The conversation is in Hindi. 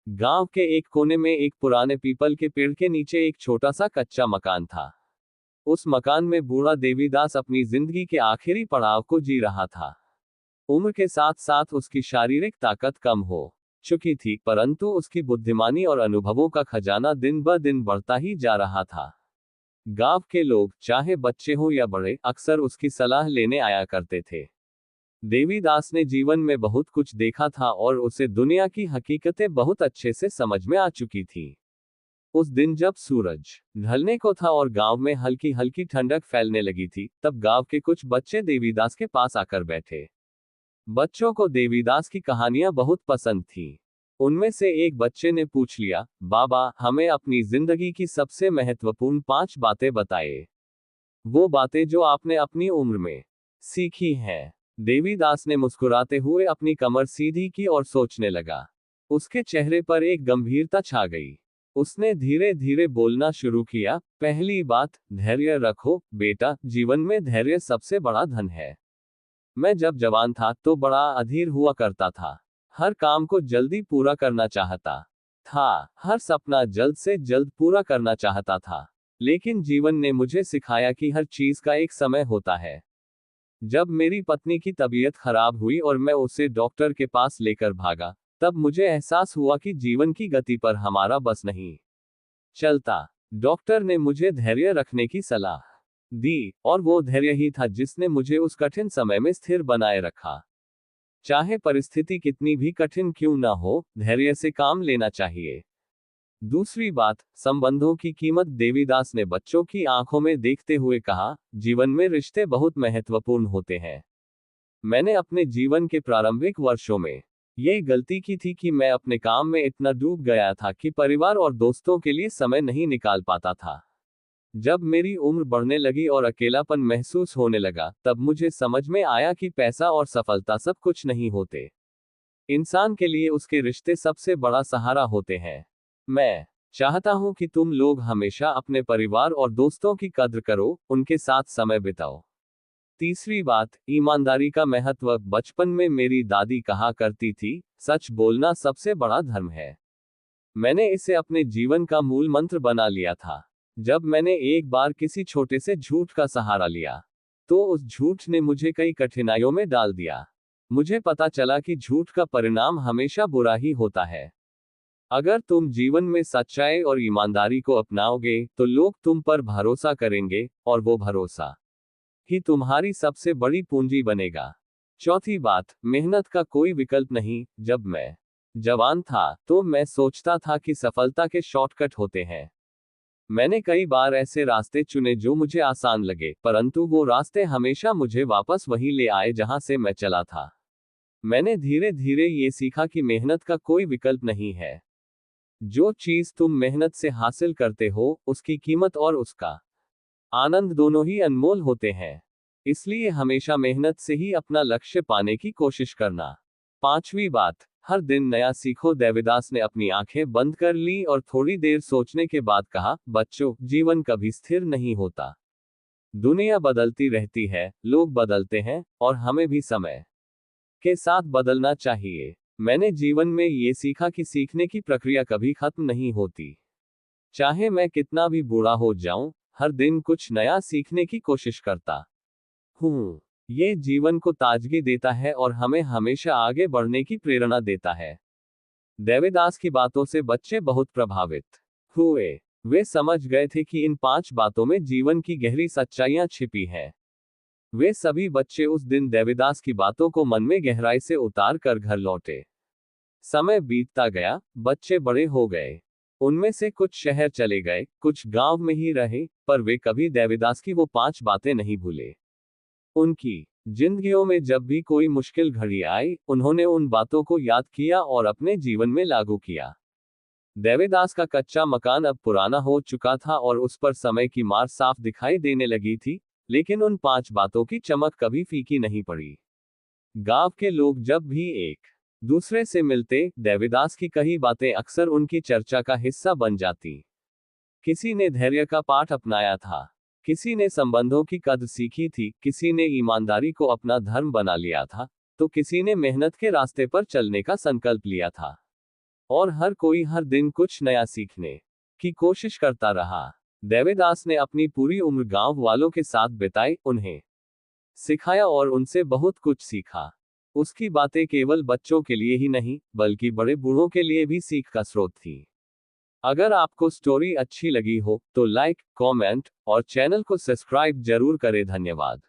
गांव के एक कोने में एक पुराने पीपल के पेड़ के नीचे एक छोटा सा कच्चा मकान था। उस मकान में बूढ़ा देवीदास अपनी जिंदगी के आखिरी पड़ाव को जी रहा था। उम्र के साथ साथ उसकी शारीरिक ताकत कम हो चुकी थी, परंतु उसकी बुद्धिमानी और अनुभवों का खजाना दिन ब दिन बढ़ता ही जा रहा था। गांव के लोग, चाहे बच्चे हो या बड़े, अक्सर उसकी सलाह लेने आया करते थे। देवीदास ने जीवन में बहुत कुछ देखा था और उसे दुनिया की हकीकतें बहुत अच्छे से समझ में आ चुकी थी। उस दिन जब सूरज ढलने को था और गांव में हल्की हल्की ठंडक फैलने लगी थी, तब गांव के कुछ बच्चे देवीदास के पास आकर बैठे। बच्चों को देवीदास की कहानियां बहुत पसंद थी। उनमें से एक बच्चे ने पूछ लिया, बाबा, हमें अपनी जिंदगी की सबसे महत्वपूर्ण 5 बातें बताइए। वो बातें जो आपने अपनी उम्र में सीखी हैं। देवीदास ने मुस्कुराते हुए अपनी कमर सीधी की और सोचने लगा। उसके चेहरे पर एक गंभीरता छा गई। उसने धीरे धीरे बोलना शुरू किया, पहली बात, धैर्य रखो बेटा, जीवन में धैर्य सबसे बड़ा धन है। मैं जब जवान था तो बड़ा अधीर हुआ करता था। हर काम को जल्दी पूरा करना चाहता था, हर सपना जल्द से जल्द पूरा करना चाहता था। लेकिन जीवन ने मुझे सिखाया कि हर चीज का एक समय होता है। जब मेरी पत्नी की तबीयत खराब हुई और मैं उसे डॉक्टर के पास लेकर भागा, तब मुझे एहसास हुआ कि जीवन की गति पर हमारा बस नहीं चलता। डॉक्टर ने मुझे धैर्य रखने की सलाह दी, और वो धैर्य ही था जिसने मुझे उस कठिन समय में स्थिर बनाए रखा। चाहे परिस्थिति कितनी भी कठिन क्यों ना हो, धैर्य से काम लेना चाहिए। दूसरी बात, संबंधों की कीमत। देवीदास ने बच्चों की आंखों में देखते हुए कहा, जीवन में रिश्ते बहुत महत्वपूर्ण होते हैं। मैंने अपने जीवन के प्रारंभिक वर्षों में ये गलती की थी कि मैं अपने काम में इतना डूब गया था कि परिवार और दोस्तों के लिए समय नहीं निकाल पाता था। जब मेरी उम्र बढ़ने लगी और अकेलापन महसूस होने लगा, तब मुझे समझ में आया कि पैसा और सफलता सब कुछ नहीं होते। इंसान के लिए उसके रिश्ते सबसे बड़ा सहारा होते हैं। मैं चाहता हूं कि तुम लोग हमेशा अपने परिवार और दोस्तों की कद्र करो, उनके साथ समय बिताओ। तीसरी बात, ईमानदारी का महत्व। बचपन में मेरी दादी कहा करती थी, सच बोलना सबसे बड़ा धर्म है। मैंने इसे अपने जीवन का मूल मंत्र बना लिया था। जब मैंने एक बार किसी छोटे से झूठ का सहारा लिया, तो उस झूठ ने मुझे कई कठिनाइयों में डाल दिया। मुझे पता चला कि झूठ का परिणाम हमेशा बुरा ही होता है। अगर तुम जीवन में सच्चाई और ईमानदारी को अपनाओगे, तो लोग तुम पर भरोसा करेंगे, और वो भरोसा ही तुम्हारी सबसे बड़ी पूंजी बनेगा। चौथी बात, मेहनत का कोई विकल्प नहीं। जब मैं जवान था, तो मैं सोचता था कि सफलता के शॉर्टकट होते हैं। मैंने कई बार ऐसे रास्ते चुने जो मुझे आसान लगे, परंतु वो रास्ते हमेशा मुझे वापस वहीं ले आए जहां से मैं चला था। मैंने धीरे धीरे ये सीखा कि मेहनत का कोई विकल्प नहीं है। जो चीज तुम मेहनत से हासिल करते हो, उसकी कीमत और उसका आनंद दोनों ही अनमोल होते हैं। इसलिए हमेशा मेहनत से ही अपना लक्ष्य पाने की कोशिश करना। पांचवी बात, हर दिन नया सीखो। देवीदास ने अपनी आंखें बंद कर ली और थोड़ी देर सोचने के बाद कहा, बच्चों, जीवन कभी स्थिर नहीं होता। दुनिया बदलती रहती है, लोग बदलते हैं, और हमें भी समय के साथ बदलना चाहिए। मैंने जीवन में ये सीखा कि सीखने की प्रक्रिया कभी खत्म नहीं होती। चाहे मैं कितना भी बूढ़ा हो जाऊं, हर दिन कुछ नया सीखने की कोशिश करता हूँ। ये जीवन को ताजगी देता है और हमें हमेशा आगे बढ़ने की प्रेरणा देता है। देवीदास की बातों से बच्चे बहुत प्रभावित हुए। वे समझ गए थे कि इन 5 बातों में जीवन की गहरी सच्चाइयां छिपी हैं। वे सभी बच्चे उस दिन देवीदास की बातों को मन में गहराई से उतार कर घर लौटे। समय बीतता गया, बच्चे बड़े हो गए। उनमें से कुछ शहर चले गए, कुछ गांव में ही रहे, पर वे कभी देवीदास की वो 5 बातें नहीं भूले। उनकी जिंदगियों में जब भी कोई मुश्किल घड़ी आई, उन्होंने उन बातों को याद किया और अपने जीवन में लागू किया। देवीदास का कच्चा मकान अब पुराना हो चुका था और उस पर समय की मार साफ दिखाई देने लगी थी, लेकिन उन 5 बातों की चमक कभी फीकी नहीं पड़ी। गांव के लोग जब भी एक दूसरे से मिलते, देवीदास की कही बातें अक्सर उनकी चर्चा का हिस्सा बन जाती। किसी ने धैर्य का पाठ अपनाया था, किसी ने संबंधों की कद्र सीखी थी, किसी ने ईमानदारी को अपना धर्म बना लिया था, तो किसी ने मेहनत के रास्ते पर चलने का संकल्प लिया था। और हर कोई हर दिन कुछ नया सीखने की कोशिश करता रहा। देवीदास ने अपनी पूरी उम्र गांव वालों के साथ बिताई, उन्हें सिखाया और उनसे बहुत कुछ सीखा। उसकी बातें केवल बच्चों के लिए ही नहीं, बल्कि बड़े बूढ़ों के लिए भी सीख का स्रोत थी। अगर आपको स्टोरी अच्छी लगी हो तो लाइक, कमेंट और चैनल को सब्सक्राइब जरूर करें। धन्यवाद।